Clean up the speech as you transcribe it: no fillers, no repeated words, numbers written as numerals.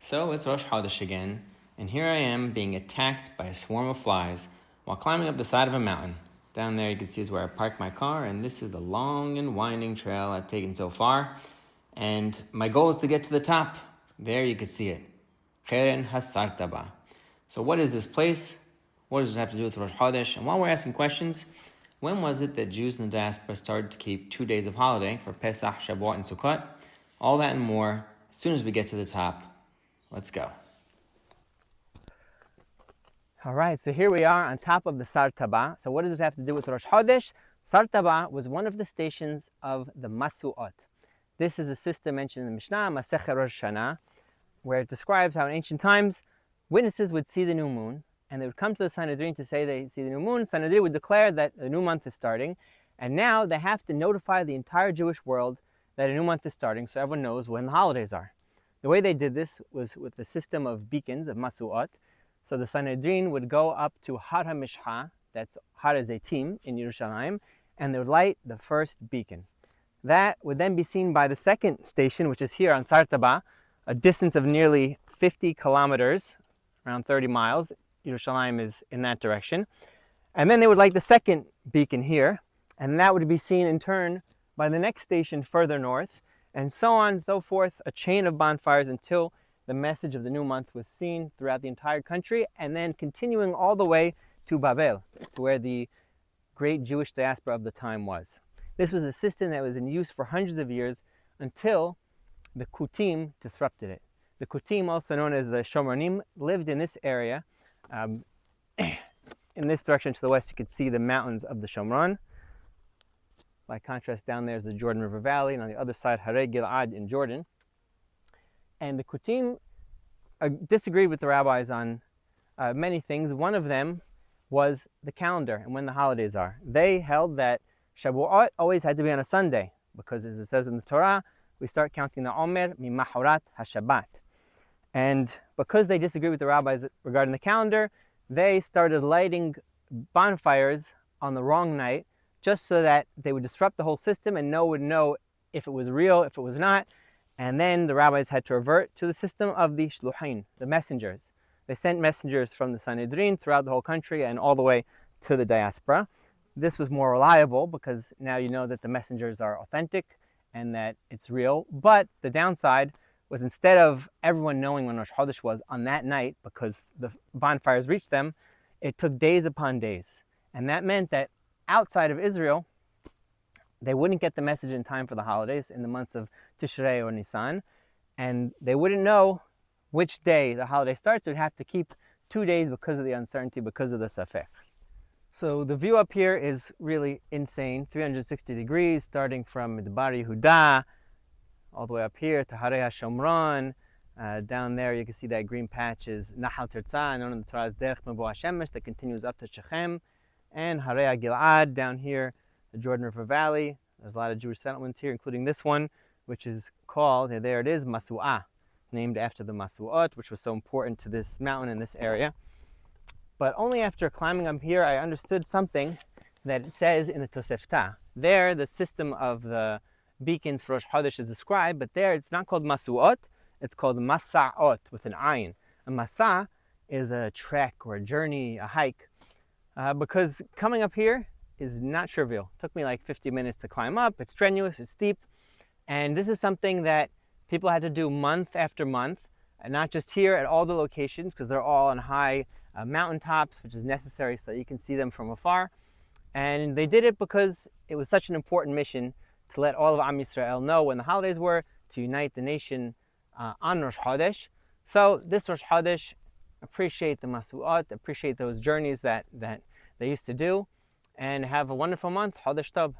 So it's Rosh Hodesh again, and here I am being attacked by a swarm of flies while climbing up the side of a mountain. Down there you can see is where I parked my car, and this is the long and winding trail I've taken so far. And my goal is to get to the top. There you can see it. Sartaba. So what is this place? What does it have to do with Rosh Hodesh? And while we're asking questions, when was it that Jews in the diaspora started to keep 2 days of holiday for Pesach, Shavuot, and Sukkot? All that and more as soon as we get to the top. Let's go. All right, so here we are on top of the Sartaba. So what does it have to do with Rosh Hodesh? Sartaba was one of the stations of the Masu'ot. This is a system mentioned in the Mishnah, Masechah Rosh Hashanah, where it describes how in ancient times witnesses would see the new moon, and they would come to the Sanhedrin to say they see the new moon. Sanhedrin would declare that a new month is starting, and now they have to notify the entire Jewish world that a new month is starting so everyone knows when the holidays are. The way they did this was with the system of beacons, of Masu'ot. So the Sanhedrin would go up to Har HaMishha, that's Har HaZeitim in Yerushalayim, and they would light the first beacon. That would then be seen by the second station, which is here on Sartaba, a distance of nearly 50 kilometers, around 30 miles. Yerushalayim is in that direction. And then they would light the second beacon here, and that would be seen in turn by the next station further north, and so on and so forth, a chain of bonfires until the message of the new month was seen throughout the entire country, and then continuing all the way to Babel, to where the great Jewish diaspora of the time was. This was a system that was in use for hundreds of years until the Kutim disrupted it. The Kutim, also known as the Shomronim, lived in this area. In this direction to the west, you could see the mountains of the Shomron. By contrast, down there is the Jordan River Valley, and on the other side, Harei Gil'ad in Jordan. And the Kutim disagreed with the rabbis on many things. One of them was the calendar and when the holidays are. They held that Shavuot always had to be on a Sunday, because as it says in the Torah, we start counting the Omer mimahurat HaShabbat. And because they disagreed with the rabbis regarding the calendar, they started lighting bonfires on the wrong night, just so that they would disrupt the whole system and no one would know if it was real, if it was not. And then the rabbis had to revert to the system of the shluhin, the messengers. They sent messengers from the Sanhedrin throughout the whole country and all the way to the diaspora. This was more reliable because now you know that the messengers are authentic and that it's real. But the downside was, instead of everyone knowing when Rosh Hodesh was on that night because the bonfires reached them, it took days upon days. And that meant that outside of Israel, they wouldn't get the message in time for the holidays in the months of Tishrei or Nisan, and they wouldn't know which day the holiday starts. They'd have to keep 2 days because of the uncertainty, because of the safek. So the view up here is really insane, 360 degrees, starting from Midbar Yehuda, all the way up here to Harei HaShomron. Down there you can see that green patch is Nahal Tirza, known in the Torah as Derech Mebo HaShemesh, that continues up to Shechem. And Harei Gil'ad down here, the Jordan River Valley. There's a lot of Jewish settlements here, including this one, which is called, there it is, Masu'ah, named after the Masu'ot, which was so important to this mountain in this area. But only after climbing up here, I understood something that it says in the Tosefta. There, the system of the beacons for Rosh Hodesh is described, but there it's not called Masu'ot, it's called Masa'ot with an ayin. A Masa is a trek or a journey, a hike. Because coming up here is not trivial. It took me like 50 minutes to climb up. It's strenuous, it's steep. And this is something that people had to do month after month, and not just here, at all the locations, because they're all on high mountaintops, which is necessary so that you can see them from afar. And they did it because it was such an important mission to let all of Am Yisrael know when the holidays were, to unite the nation on Rosh Hodesh. So this Rosh Hodesh, appreciate the Masu'ot, appreciate those journeys that they used to do, and have a wonderful month. Chodesh Tov.